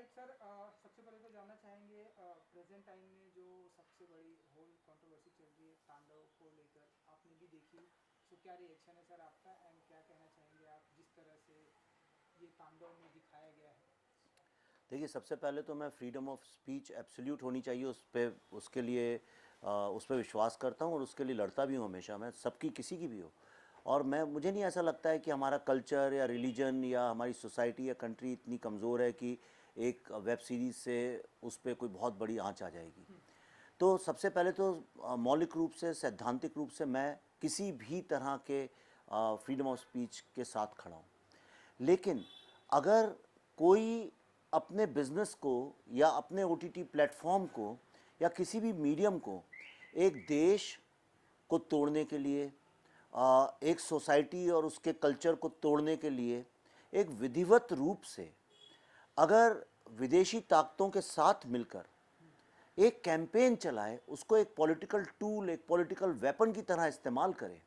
Right sir, सबसे पहले तो जानना चाहेंगे प्रेजेंट टाइम में जो सबसे बड़ी होल कंट्रोवर्सी चल रही है तांडव को लेकर, आपने भी देखी। सो क्या रिएक्शन है सर आपका, एंड क्या कहना चाहेंगे आप जिस तरह से ये तांडव में दिखाया गया है? देखिए, सबसे पहले तो मैं फ्रीडम ऑफ स्पीच एब्सोल्यूट होनी चाहिए, उसके लिए उस पर विश्वास करता हूँ और उसके लिए लड़ता भी हूँ हमेशा। मैं सबकी, किसी की भी हो। और मुझे नहीं ऐसा लगता है कि हमारा कल्चर या रिलीजन या हमारी सोसाइटी या कंट्री इतनी कमज़ोर है कि एक वेब सीरीज़ से उस पर कोई बहुत बड़ी आंच आ जाएगी। तो सबसे पहले तो मौलिक रूप से, सैद्धांतिक रूप से मैं किसी भी तरह के फ्रीडम ऑफ स्पीच के साथ खड़ा हूँ। लेकिन अगर कोई अपने बिजनेस को या अपने ओटीटी प्लेटफॉर्म को या किसी भी मीडियम को एक देश को तोड़ने के लिए, एक सोसाइटी और उसके कल्चर को तोड़ने के लिए एक विधिवत रूप से अगर विदेशी ताकतों के साथ मिलकर एक कैंपेन चलाए, उसको एक पॉलिटिकल टूल, एक पॉलिटिकल वेपन की तरह इस्तेमाल करे,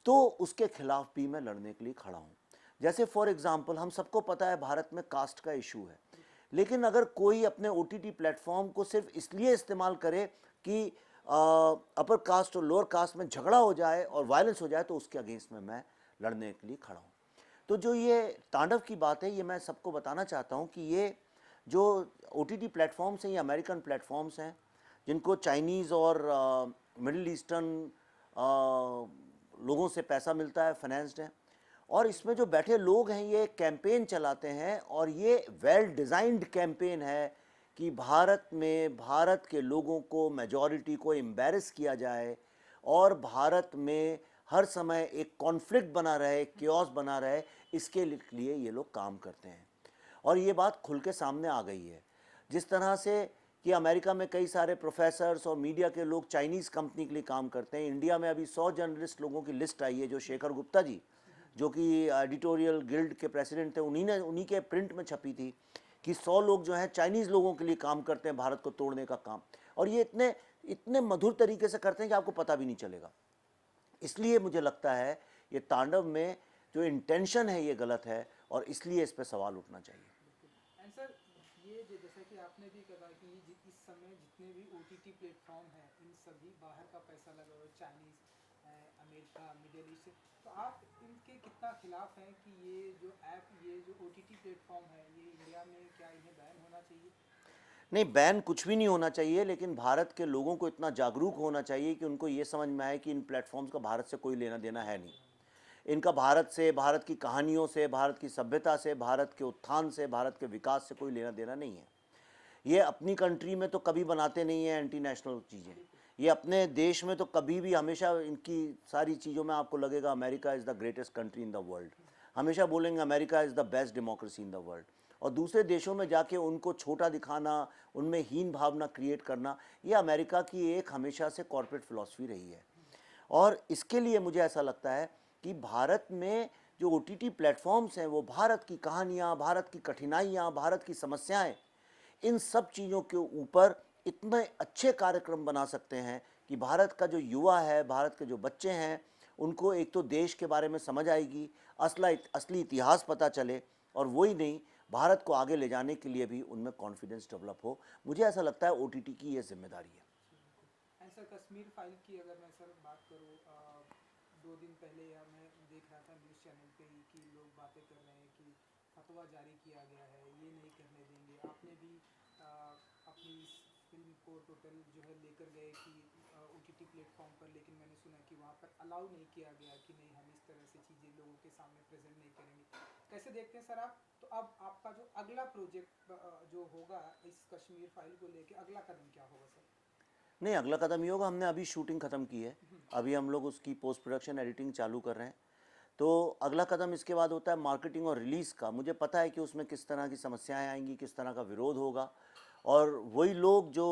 तो उसके खिलाफ भी मैं लड़ने के लिए खड़ा हूँ। जैसे फॉर एग्जांपल, हम सबको पता है भारत में कास्ट का इशू है, लेकिन अगर कोई अपने ओटीटी प्लेटफॉर्म को सिर्फ इसलिए इस्तेमाल करे कि अपर कास्ट और लोअर कास्ट में झगड़ा हो जाए और वायलेंस हो जाए, तो उसके अगेंस्ट में मैं लड़ने के लिए खड़ा हूँ। तो जो ये तांडव की बात है, ये मैं सबको बताना चाहता हूँ कि ये जो ओटीटी प्लेटफॉर्म्स हैं, ये अमेरिकन प्लेटफॉर्म्स हैं जिनको चाइनीज़ और मिडिल ईस्टर्न लोगों से पैसा मिलता है, फाइनेंस्ड है। और इसमें जो बैठे लोग हैं, ये कैंपेन चलाते हैं और ये वेल डिज़ाइंड कैंपेन है कि भारत में भारत के लोगों को, मेजॉरिटी को एम्बैरेस किया जाए और भारत में हर समय एक कॉन्फ्लिक्ट बना रहे, क्योस बना रहे, इसके लिए ये लोग काम करते हैं। और ये बात खुल के सामने आ गई है। जिस तरह से कि अमेरिका में कई सारे प्रोफेसर्स और मीडिया के लोग चाइनीज़ कंपनी के लिए काम करते हैं, इंडिया में अभी 100 जर्नलिस्ट लोगों की लिस्ट आई है, जो शेखर गुप्ता जी, जो कि एडिटोरियल गिल्ड के प्रेसिडेंट थे, उन्हीं के प्रिंट में छपी थी कि 100 लोग जो हैं चाइनीज़ लोगों के लिए काम करते हैं भारत को तोड़ने का काम। और ये इतने इतने मधुर तरीके से करते हैं कि आपको पता भी नहीं चलेगा। इसलिए मुझे लगता है ये तांडव में जो इंटेंशन है ये गलत है, और इसलिए इस पर सवाल उठना चाहिए। बिल्कुल। एंड सर, ये जैसा कि आपने भी कहा कि इस समय जितने भी ओटीटी प्लेटफॉर्म हैं, इन सभी बाहर का पैसा लगा हुआ है, चाइनीज़, अमेरिका, मिडिल ईस्ट। तो आप इनके कितना खिलाफ हैं कि ये जो ऐप, ये जो ओटीटी प्लेटफॉर्म है, ये इंडिया में क्या इन्हें बैन होना चाहिए? नहीं, बैन कुछ भी नहीं होना चाहिए, लेकिन भारत के लोगों को इतना जागरूक होना चाहिए कि उनको ये समझ में आए कि इन प्लेटफॉर्म्स का भारत से कोई लेना देना है नहीं। इनका भारत से, भारत की कहानियों से, भारत की सभ्यता से, भारत के उत्थान से, भारत के विकास से कोई लेना देना नहीं है। ये अपनी कंट्री में तो कभी बनाते नहीं हैं एंटी नेशनल चीज़ें। ये अपने देश में तो कभी भी, हमेशा इनकी सारी चीज़ों में आपको लगेगा America is the greatest country in the world. हमेशा बोलेंगे America is the best democracy in the world. और दूसरे देशों में जाके उनको छोटा दिखाना, उनमें हीन भावना क्रिएट करना, ये अमेरिका की एक हमेशा से कॉर्पोरेट फिलॉसफी रही है। और इसके लिए मुझे ऐसा लगता है कि भारत में जो ओटीटी प्लेटफॉर्म्स हैं, वो भारत की कहानियाँ, भारत की कठिनाइयाँ, भारत की समस्याएं, इन सब चीज़ों के ऊपर इतने अच्छे कार्यक्रम बना सकते हैं कि भारत का जो युवा है, भारत के जो बच्चे हैं, उनको एक तो देश के बारे में समझ आएगी, असली इतिहास पता चले, और वही नहीं, भारत को आगे ले जाने के लिए भी उनमें कॉन्फिडेंस डेवलप हो। मुझे ऐसा लगता है ओटीटी की ये जिम्मेदारी है। जी बिल्कुल। एंड सर, कश्मीर फाइल की अगर मैं सर बात करूँ, 2 दिन पहले या मैं देख रहा था न्यूज़ चैनल पे ही कि लोग बातें कर रहे हैं कि फतवा जारी किया गया है, ये नहीं करने देंगे। आपने भी अपनी इस फिल्म को टोटल जो है लेकर गए कि ओटीटी प्लेटफॉर्म पर, लेकिन मैंने सुना कि वहाँ पर अलाउ नहीं किया गया कि नहीं, हम इस तरह से चीज़ें लोगों के सामने प्रेजेंट नहीं करेंगे। कैसे देखते हैं सर आप? तो अब आपका जो अगला प्रोजेक्ट जो होगा इस कश्मीर फाइल को लेके, अगला कदम क्या होगा सर? नहीं, अगला कदम ये होगा, हमने अभी शूटिंग ख़त्म की है, अभी हम लोग उसकी पोस्ट प्रोडक्शन एडिटिंग चालू कर रहे हैं। तो अगला कदम इसके बाद होता है मार्केटिंग और रिलीज़ का। मुझे पता है कि उसमें किस तरह की समस्याएं आएंगी, किस तरह का विरोध होगा, और वही लोग जो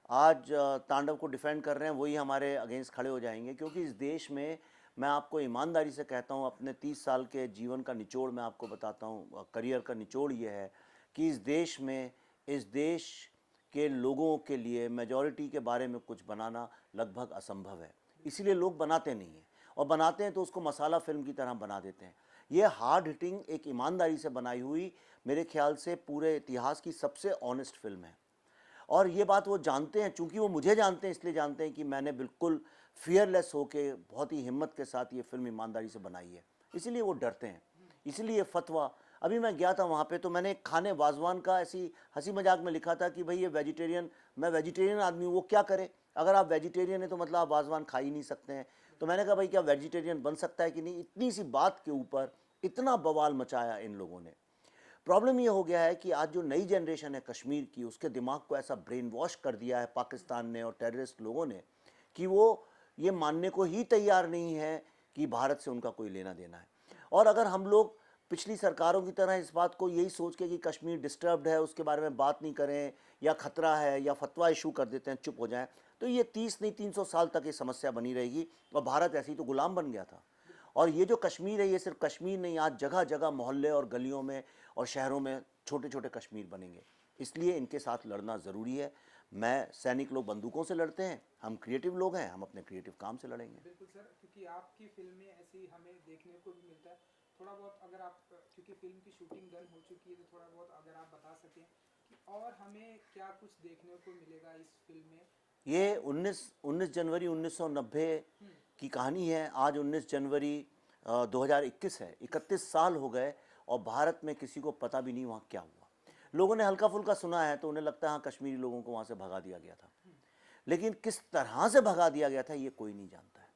आज तांडव को डिफेंड कर रहे हैं, वही हमारे अगेंस्ट खड़े हो जाएंगे। क्योंकि इस देश में, मैं आपको ईमानदारी से कहता हूँ, अपने 30 साल के जीवन का निचोड़ मैं आपको बताता हूँ, करियर का निचोड़ ये है कि इस देश के लोगों के लिए, मेजॉरिटी के बारे में कुछ बनाना लगभग असंभव है। इसीलिए लोग बनाते नहीं हैं, और बनाते हैं तो उसको मसाला फिल्म की तरह बना देते हैं। ये हार्ड हिटिंग एक ईमानदारी से बनाई हुई मेरे ख्याल से पूरे इतिहास की सबसे ऑनेस्ट फिल्म है। और ये बात वो जानते हैं, चूंकि वो मुझे जानते हैं इसलिए जानते हैं कि मैंने बिल्कुल फियरलेस होके बहुत ही हिम्मत के साथ ये फिल्म ईमानदारी से बनाई है, इसीलिए वो डरते हैं। इसीलिए फतवा, अभी मैं गया था वहाँ पे तो मैंने एक खाने वाजवान का ऐसी हंसी मजाक में लिखा था कि भाई ये वेजिटेरियन, मैं वेजिटेरियन आदमी हूँ, वो क्या करे, अगर आप वेजिटेरियन है तो मतलब आप वाजवान खा ही नहीं सकते हैं। तो मैंने कहा भाई क्या वेजिटेरियन बन सकता है कि नहीं, इतनी सी बात के ऊपर इतना बवाल मचाया इन लोगों ने। प्रॉब्लम ये हो गया है कि आज जो नई जनरेशन है कश्मीर की, उसके दिमाग को ऐसा ब्रेन वॉश कर दिया है पाकिस्तान ने और टेररिस्ट लोगों ने कि वो ये मानने को ही तैयार नहीं है कि भारत से उनका कोई लेना देना है। और अगर हम लोग पिछली सरकारों की तरह इस बात को यही सोच के कि कश्मीर डिस्टर्ब्ड है उसके बारे में बात नहीं करें या खतरा है या फतवा इशू कर देते हैं, चुप हो जाएं, तो ये 30 नहीं 300 साल तक ये समस्या बनी रहेगी और भारत ऐसे ही तो गुलाम बन गया था। और ये जो कश्मीर है, ये सिर्फ कश्मीर नहीं, आज जगह जगह मोहल्ले और गलियों में और शहरों में छोटे छोटे कश्मीर बनेंगे, इसलिए इनके साथ लड़ना ज़रूरी है। मैं सैनिक लोग बंदूकों से लड़ते हैं, हम क्रिएटिव लोग हैं, हम अपने क्रिएटिव काम से लड़ेंगे। बिल्कुल सर, क्योंकि आपकी फिल्म में ऐसी हमें देखने को भी मिलता है। थोड़ा बहुत अगर आप, क्योंकि फिल्म की शूटिंग डन हो चुकी है, तो थोड़ा बहुत अगर आप बता सकें कि और हमें क्या कुछ देखने को मिलेगा इस फिल्म में। ये 19 जनवरी 1990 की कहानी है। आज 19 जनवरी 2021 है, 31 साल हो गए और भारत में किसी को पता भी नहीं वहाँ क्या हुआ। लोगों ने हल्का फुल्का सुना है तो उन्हें लगता है हाँ कश्मीरी लोगों को वहाँ से भगा दिया गया था, लेकिन किस तरह से भगा दिया गया था ये कोई नहीं जानता है।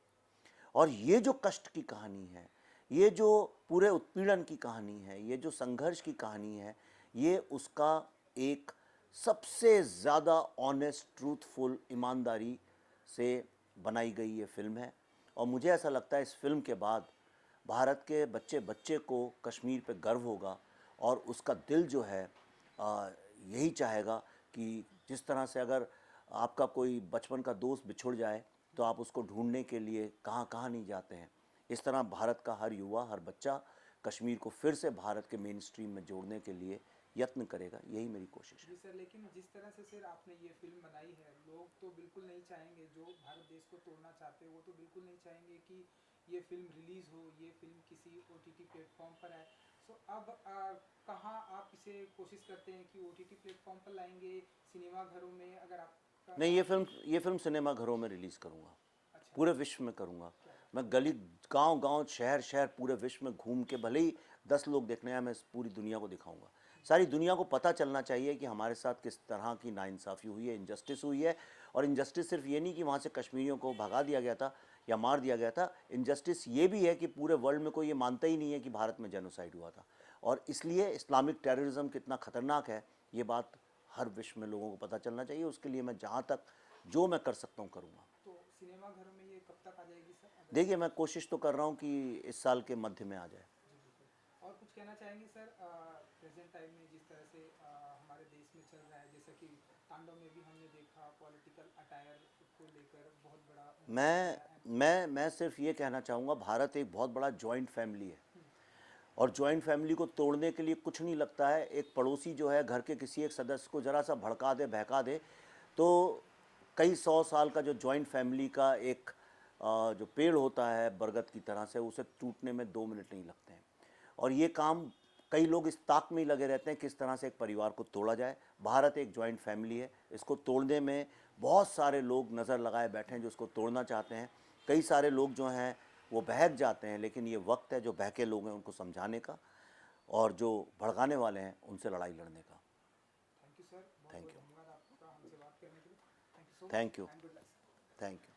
और ये जो कष्ट की कहानी है, ये जो पूरे उत्पीड़न की कहानी है, ये जो संघर्ष की कहानी है, ये उसका एक सबसे ज़्यादा ऑनेस्ट, ट्रूथफुल, ईमानदारी से बनाई गई ये फिल्म है। और मुझे ऐसा लगता है इस फिल्म के बाद भारत के बच्चे बच्चे को कश्मीर पे गर्व होगा और उसका दिल जो है यही चाहेगा कि जिस तरह से अगर आपका कोई बचपन का दोस्त बिछुड़ जाए तो आप उसको ढूंढने के लिए कहाँ कहाँ नहीं जाते हैं, इस तरह भारत का हर युवा, हर बच्चा कश्मीर को फिर से भारत के मेन स्ट्रीम में जोड़ने के लिए यत्न करेगा, यही मेरी कोशिश है। जी सर, लेकिन जिस तरह से सर आपने ये फिल्म बनाई है, लोग तो बिल्कुल नहीं चाहेंगे, जो भारत देश को तोड़ना चाहते हैं वो तो बिल्कुल नहीं चाहेंगे कि ये फिल्म रिलीज़ हो, ये फिल्म किसी OTT प्लेटफॉर्म पर आए। सो अब कहाँ आप इसे कोशिश करते हैं कि OTT प्लेटफॉर्म पर लाएंगे, सिनेमा घरों में, अगर आपका नहीं, ये फिल्म सिनेमा घरों में रिलीज़ करूँगा, अच्छा पूरे विश्व में करूँगा। मैं गली, गांव गांव, शहर शहर, पूरे विश्व में घूम के, भले ही 10 लोग देखने आए, मैं पूरी दुनिया को दिखाऊंगा। सारी दुनिया को पता चलना चाहिए कि हमारे साथ किस तरह की नाइंसाफ़ी हुई है, इनजस्टिस हुई है। और इनजस्टिस सिर्फ ये नहीं कि वहाँ से कश्मीरियों को भगा दिया गया था या मार दिया गया था, इनजस्टिस ये भी है कि पूरे वर्ल्ड में कोई ये मानता ही नहीं है कि भारत में जेनोसाइड हुआ था। और इसलिए इस्लामिक टेररिज्म कितना ख़तरनाक है, ये बात हर विश्व में लोगों को पता चलना चाहिए। उसके लिए मैं जहाँ तक जो मैं कर सकता हूँ करूँगा। तो सिनेमा घरों में ये कब तक आ जाएगी सर, अगर देखिए, मैं कोशिश तो कर रहा हूँ कि इस साल के मध्य में आ जाए। जी बिल्कुल। और कुछ कहना चाहेंगे सर, प्रेजेंट टाइम में जिस तरह से हमारे देश में चल रहा है, जैसा कि तांडव में भी हमने देखा, पॉलिटिकल अटायर को लेकर बहुत बड़ा मैं सिर्फ ये कहना चाहूँगा, भारत एक बहुत बड़ा जॉइंट फैमिली है और जॉइंट फैमिली को तोड़ने के लिए कुछ नहीं लगता है। एक पड़ोसी जो है घर के किसी एक सदस्य को ज़रा सा भड़का दे, बहका दे, तो कई 100 साल का जो जॉइंट फैमिली का एक जो पेड़ होता है बरगद की तरह से, उसे टूटने में 2 मिनट नहीं लगते हैं। और ये काम कई लोग इस ताक में ही लगे रहते हैं किस तरह से एक परिवार को तोड़ा जाए। भारत एक जॉइंट फैमिली है, इसको तोड़ने में बहुत सारे लोग नज़र लगाए बैठे हैं जो इसको तोड़ना चाहते हैं। कई सारे लोग जो हैं वो बहक जाते हैं, लेकिन ये वक्त है जो बहके लोग हैं उनको समझाने का और जो भड़काने वाले हैं उनसे लड़ाई लड़ने का। थैंक यू सर, बहुत थैंक बहुत यू, धन्यवाद आपका हमसे बात करने के लिए। Thank you so thank you, much and good luck. Thank you.